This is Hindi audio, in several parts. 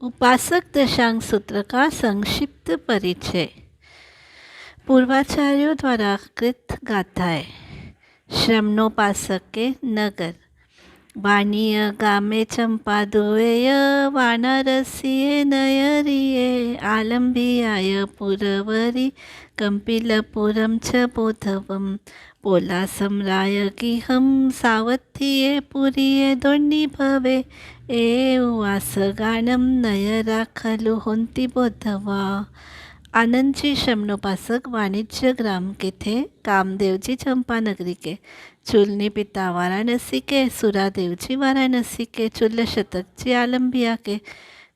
उपासक दशांग सूत्र का संक्षिप्त परिचय। पूर्वाचार्यों द्वारा कृत गाथाएं। श्रमणोपासक के नगर। वाणीय गामे चंपा दुवेय, वानरसिये नयरिये, आलंबियाय पुरवरी, कंपिलपुरम च बोधवम, पोला सम्राय गिहम, सावथिये पुरिये दोन्नी भवे, ए वासगानम नयरा खलु होंती बोधवा। आनंदजी श्रमणोपासक वाणिज्य ग्राम के थे। कामदेवजी चंपानगरी के, चुलनी पिता वाराणसी के, सुरादेव जी वाराणसी के, चुल्ल शतक जी आलम्बिया के,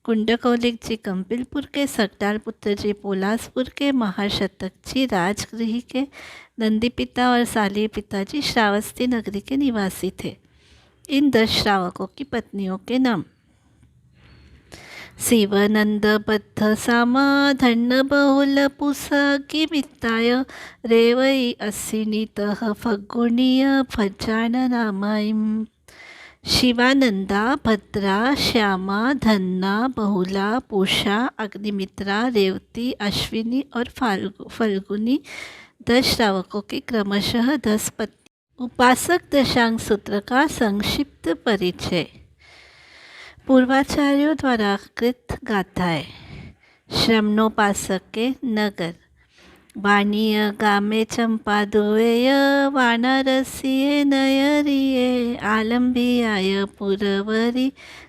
कुंडकौलिक जी कंपिलपुर के, सकटाल पुत्र जी पोलासपुर के, महाशतक जी राजगृही के, नंदी पिता और साली पिताजी श्रावस्ती नगरी के निवासी थे। इन 10 श्रावकों की पत्नियों के नाम। शिवनंद बद्ध सामा, धन्न बहुल पुसकी मित्ताय, रेवई असिनीतः फग्गुणीय भजान नामाइम। शिवानंदा, भद्रा, श्यामा, धन्ना, बहुला, पूषा, अग्निमित्रा, रेवती, अश्विनी और फल्गुनी 10 श्रावकों की क्रमशः 10 पत्नी। उपासक दशांग सूत्र का संक्षिप्त परिचय। पूर्वाचार्यों द्वारा कृत गाथाएं। श्रमणोपासक के नगर। वाणीय गामे चंपा दुवेय, वानरसिये नयरिये, आलंबियाय पुरवरी,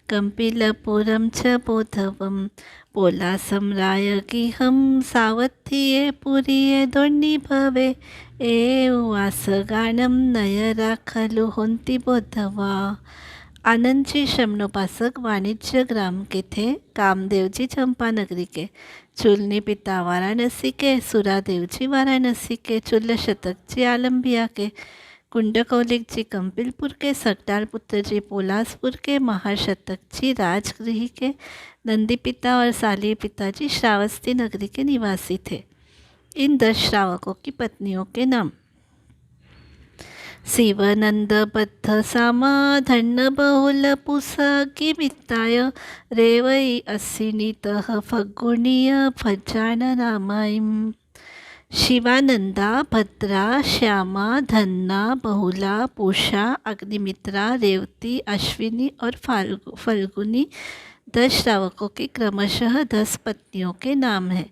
कंपिलपुरम च बोधवम, पोला सम्राय गिहम, सावथिये पुरिये दोन्नी भवे, ए वासगानम नयरा खलु होंती बोधवा। आनंदजी श्रमणोपासक वाणिज्य ग्राम के थे। कामदेवजी चंपानगरी के, चुलनी पिता वाराणसी के, सुरादेव जी वाराणसी के, चुल्ल शतक जी आलम्बिया के, कुंडकौलिक जी कंपिलपुर के, सकटाल पुत्र जी पोलासपुर के, महाशतक जी राजगृही के, नंदी पिता और साली पिताजी श्रावस्ती नगरी के निवासी थे। इन 10 श्रावकों की पत्नियों के नाम। शिवनंद बद्ध सामा, धन्न बहुल पुसकी मित्ताय, रेवई असिनीतः फग्गुणीय भजान नामाइम। शिवानंदा, भद्रा, श्यामा, धन्ना, बहुला, पूषा, अग्निमित्रा, रेवती, अश्विनी और फल्गुनी 10 श्रावकों की क्रमशः 10 पत्नियों के नाम हैं।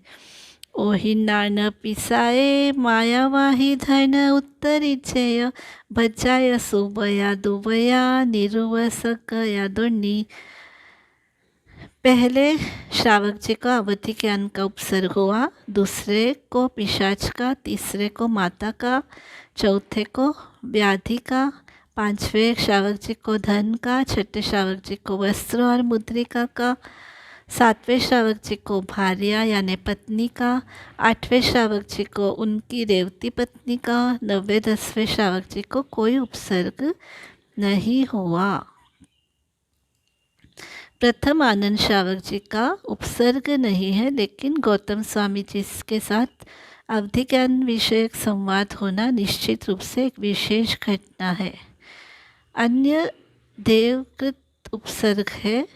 ओहिनान पिसाए, मायावाही धन उत्तरिचय, भजाय सुबया दुबया, निरुवसकया दोन्नी। पहले श्रावक जी का अवधि ज्ञान का उपसर्ग हुआ, दूसरे को पिशाच का, तीसरे को माता का, चौथे को व्याधि का, 5वें श्रावक जी को धन का, 6ठे श्रावक जी को वस्त्र और मुद्रिका का, 7वें श्रावक जी को भार्या यानी पत्नी का, 8वें श्रावक जी को उनकी रेवती पत्नी का, 9वें 10वें श्रावक जी को कोई उपसर्ग नहीं हुआ। प्रथम आनंद श्रावक जी का उपसर्ग नहीं है, लेकिन गौतम स्वामी जी के साथ अवधि ज्ञान विषयक संवाद होना निश्चित रूप से एक विशेष घटना है। अन्य देवकृत उपसर्ग है।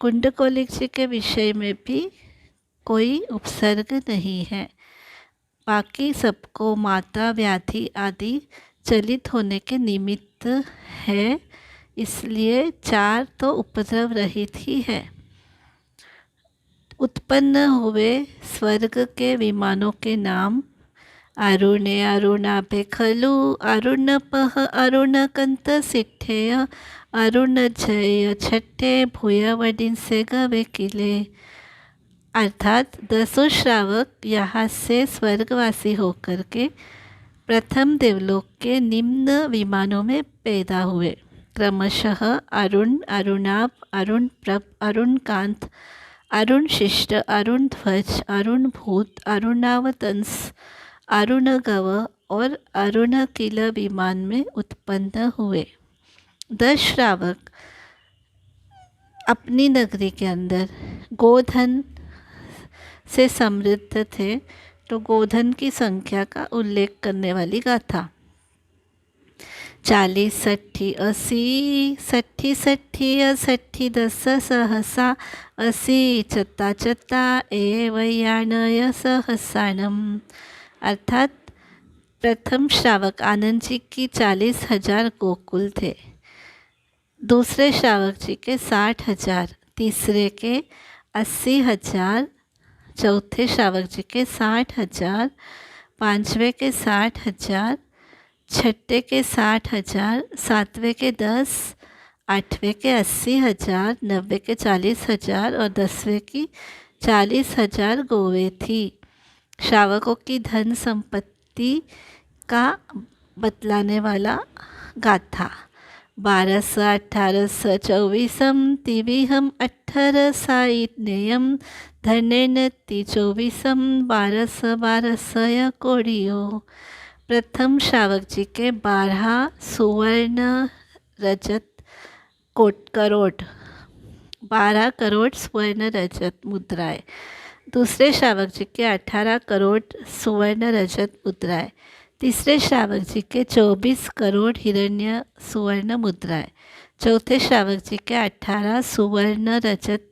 कुंडकौलिक जी के विषय में भी कोई उपसर्ग नहीं है। बाकी सबको माता, व्याधि आदि चलित होने के निमित्त है, इसलिए 4 तो उपद्रव रहित ही है। उत्पन्न हुए स्वर्ग के विमानों के नाम। अरुणे अरुणाभे खलु, अरुणपः अरुणकंत सिठेय, अरुण जय छठे भूयवडिन से गवे किले। अर्थात 10 श्रावक यहाँ से स्वर्गवासी होकर के प्रथम देवलोक के निम्न विमानों में पैदा हुए, क्रमशः अरुण, अरुणाभ, अरुण प्रभ, अरुण कांत, अरुण शिष्ट, अरुण ध्वज, अरुण भूत, अरुणावतंस, अरुण गव और अरुण किल विमान में उत्पन्न हुए। 10 श्रावक अपनी नगरी के अंदर गोधन से समृद्ध थे, तो गोधन की संख्या का उल्लेख करने वाली गाथा। 40 60 80 60 60 60 10 सहसा 80 चत्ता चत्ता एवयानय सहसानम। अर्थात प्रथम श्रावक आनंद जी की 40,000 गोकुल थे, दूसरे श्रावक जी के 60,000, तीसरे के 80,000, चौथे श्रावक जी के 60,000, पांचवें के 60,000, छठे के 60,000, सातवें के 10, आठवें के 80,000, नब्बे के 40,000 और 10वें की 40,000 गौवें थी। श्रावकों की धन संपत्ति का बतलाने वाला गाथा। 1200 1800 24 तिविहम 18 साइनेयम धनेन ति 24 1200 1200 कोड़ियो। प्रथम श्रावक जी के 12 सुवर्ण रजत करोड़, 12 करोड़ स्वर्ण रजत मुद्राएं। दूसरे श्रावक जी के 18 करोड़ सुवर्ण रजत मुद्राएं। तीसरे श्रावक जी के 24 करोड़ हिरण्य सुवर्ण मुद्राएं। चौथे श्रावक जी के 18 सुवर्ण रजत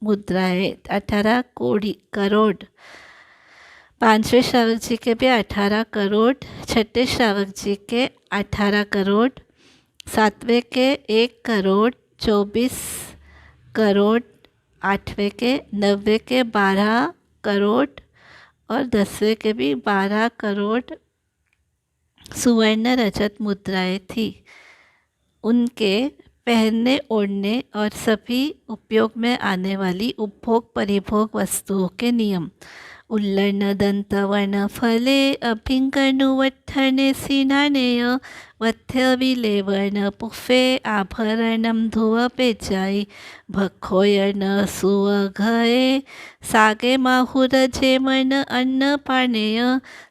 मुद्राएं, 18 करोड़। पांचवें श्रावक जी के भी 18 करोड़। छठे श्रावक जी के 18 करोड़। सातवें के 1 करोड़ 24 करोड़। आठवें के 90 के 12 करोड़ और 10वें के भी 12 करोड़ सुवर्ण रजत मुद्राएं थी। उनके पहनने ओढ़ने और सभी उपयोग में आने वाली उपभोग परिभोग वस्तुओं के नियम। उल्लर्ण दंत वर्ण फले अभिंगनुवत्थने सिनानेय वथ्य विलेवर्ण पुफे आभरणम धुव पेचाई भखोयन सुवघये सागे माहुर जेमन अन्न पानेय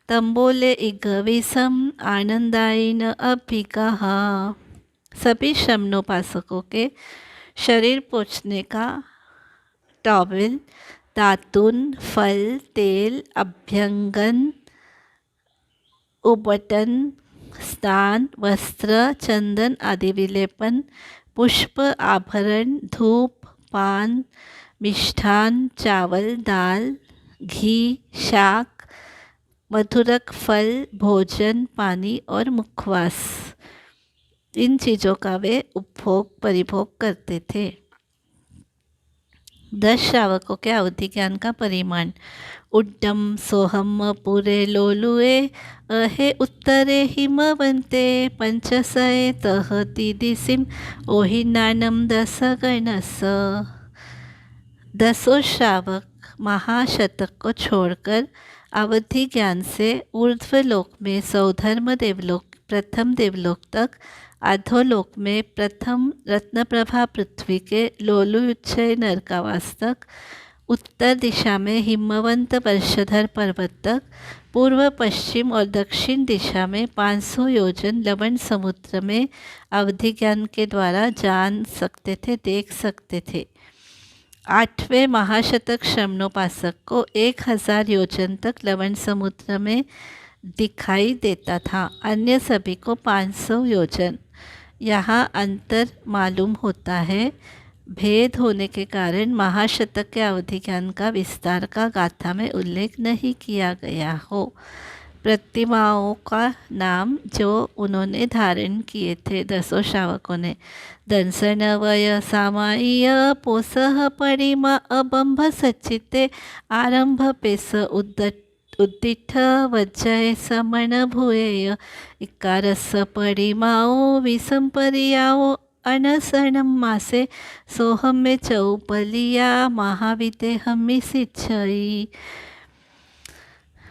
तंबोले इगविसम आनंदायिन अभिगहा। सभी शमनोपासकों के शरीर पोंछने का टॉवेल, दातुन, फल, तेल, अभ्यंगन, उबटन, स्नान, वस्त्र, चंदन आदि विलेपन, पुष्प, आभरण, धूप, पान, मिष्ठान, चावल, दाल, घी, शाक, मधुरक फल, भोजन, पानी और मुखवास, इन चीज़ों का वे उपभोग परिभोग करते थे। 10 श्रावकों के अवधि ज्ञान का परिमाण। उड्डम सोहम पुरे लोलुए अहे उत्तरे हिमवंते पंचसए तहति दिसिम ओहिनानम 10 गणस। 10 श्रावक महाशतक को छोड़कर अवधि ज्ञान से ऊर्ध्वलोक में सौधर्म देवलोक प्रथम देवलोक तक, अधोलोक में प्रथम रत्नप्रभा पृथ्वी के लोलुयुच्छय नरकावास तक, उत्तर दिशा में हिमवंत वर्षधर पर्वत तक, पूर्व पश्चिम और दक्षिण दिशा में 500 योजन लवण समुद्र में अवधि ज्ञान के द्वारा जान सकते थे, देख सकते थे। 8वें महाशतक श्रमणोपासक को 1000 योजन तक लवण समुद्र में दिखाई देता था, अन्य सभी को 500 योजन। यहाँ अंतर मालूम होता है। भेद होने के कारण महाशतक के अवधि ज्ञान का विस्तार का गाथा में उल्लेख नहीं किया गया हो। प्रतिमाओं का नाम जो उन्होंने धारण किए थे 10 श्रावकों ने: दंसनवय सामाय पोसह परिमा अबंभ सचिते आरंभ पेस उद्दिठ वज्जय समन भूयेय इकारस परिमाओ विसंपरियाओ अनसनम मासे सोहम में चौपलिया महाविते हमी सिच्छई।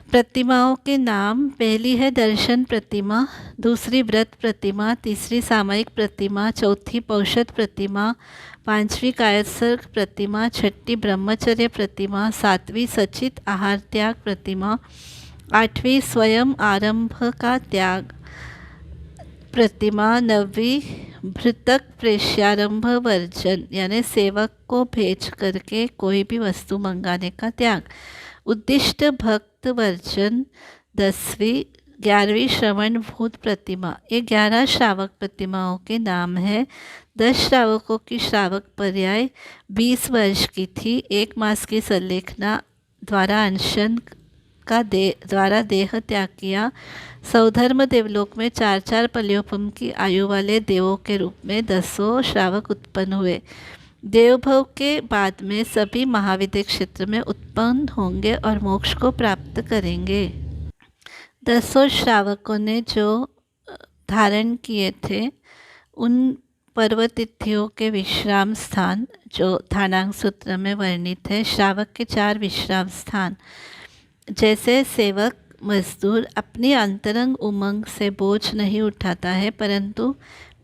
प्रतिमाओं के नाम: पहली है दर्शन प्रतिमा, दूसरी व्रत प्रतिमा, तीसरी सामयिक प्रतिमा, चौथी पौषध प्रतिमा, पांचवी कायत्सर्ग प्रतिमा, छठी ब्रह्मचर्य प्रतिमा, सातवीं सचित आहार त्याग प्रतिमा, आठवीं स्वयं आरंभ का त्याग प्रतिमा, नवीं भृतक प्रेष्यारंभ वर्जन यानी सेवक को भेज करके कोई भी वस्तु मंगाने का त्याग, उद्दिष्ट भक्त वर्जन, 10वीं 11वीं श्रवण भूत प्रतिमा। ये 11 श्रावक प्रतिमाओं के नाम है। 10 श्रावकों की श्रावक पर्याय 20 वर्ष की थी। 1 मास की संलेखना द्वारा अनशन का द्वारा देह त्याग किया। सौधर्म देवलोक में 4-4 पल्योपम की आयु वाले देवों के रूप में 10 श्रावक उत्पन्न हुए। देवभव के बाद में सभी महाविद्य क्षेत्र में उत्पन्न होंगे और मोक्ष को प्राप्त करेंगे। 10 श्रावकों ने जो धारण किए थे उन पर्वतिथियों के विश्राम स्थान जो थानांग सूत्र में वर्णित है। श्रावक के 4 विश्राम स्थान, जैसे सेवक मजदूर अपनी अंतरंग उमंग से बोझ नहीं उठाता है, परंतु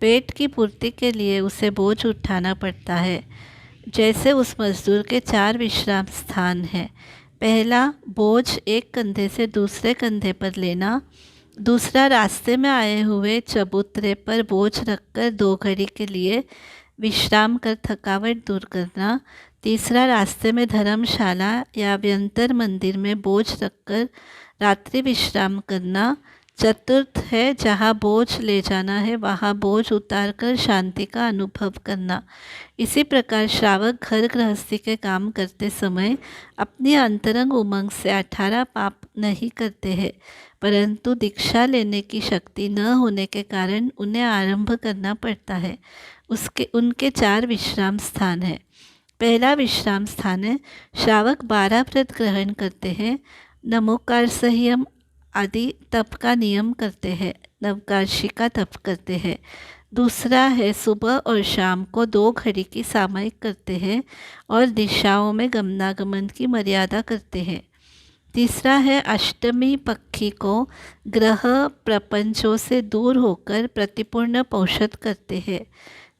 पेट की पूर्ति के लिए उसे बोझ उठाना पड़ता है, जैसे उस मजदूर के 4 विश्राम स्थान हैं। पहला, बोझ एक कंधे से दूसरे कंधे पर लेना। दूसरा, रास्ते में आए हुए चबूतरे पर बोझ रखकर 2 घड़ी के लिए विश्राम कर थकावट दूर करना। तीसरा, रास्ते में धर्मशाला या अभ्यंतर मंदिर में बोझ रखकर रात्रि विश्राम करना। चतुर्थ है, जहाँ बोझ ले जाना है वहाँ बोझ उतारकर शांति का अनुभव करना। इसी प्रकार श्रावक घर गृहस्थी के काम करते समय अपनी अंतरंग उमंग से 18 पाप नहीं करते हैं, परंतु दीक्षा लेने की शक्ति न होने के कारण उन्हें आरंभ करना पड़ता है। उनके 4 विश्राम स्थान हैं। पहला विश्राम स्थान है, श्रावक 12 व्रत ग्रहण करते हैं, नमोकार संयम आदि तप का नियम करते हैं, नवकाशी का तप करते हैं। दूसरा है, सुबह और शाम को 2 घड़ी की सामयिक करते हैं और दिशाओं में गमनागमन की मर्यादा करते हैं। तीसरा है, अष्टमी पक्षी को ग्रह प्रपंचों से दूर होकर प्रतिपूर्ण पोषित करते हैं।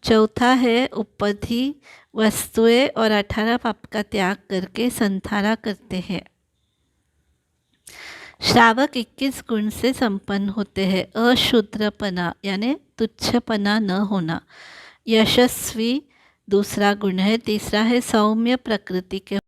चौथा है, उपधि वस्तुएं और 18 पाप का त्याग करके संधारा करते हैं। श्रावक 21 गुण से संपन्न होते हैं। अशूद्रपना यानी तुच्छपना न होना। यशस्वी दूसरा गुण है। तीसरा है, सौम्य प्रकृति के